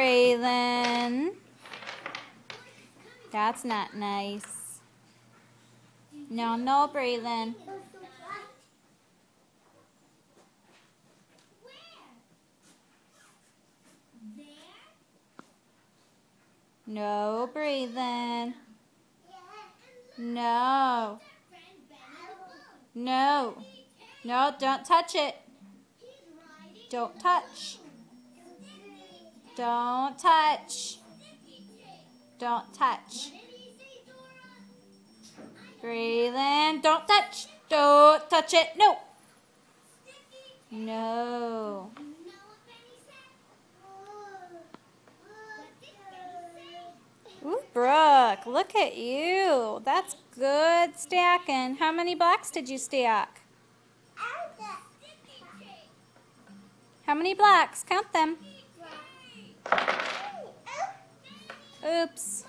Braylon. That's not nice. No, no, Braylon. No, Braylon. No. No. No, don't touch it. Don't touch. Don't touch. Don't touch. Braylon, don't touch. Don't touch it. No. No. Ooh, Brooke, look at you. That's good stacking. How many blocks did you stack? How many blocks? Count them. Oops.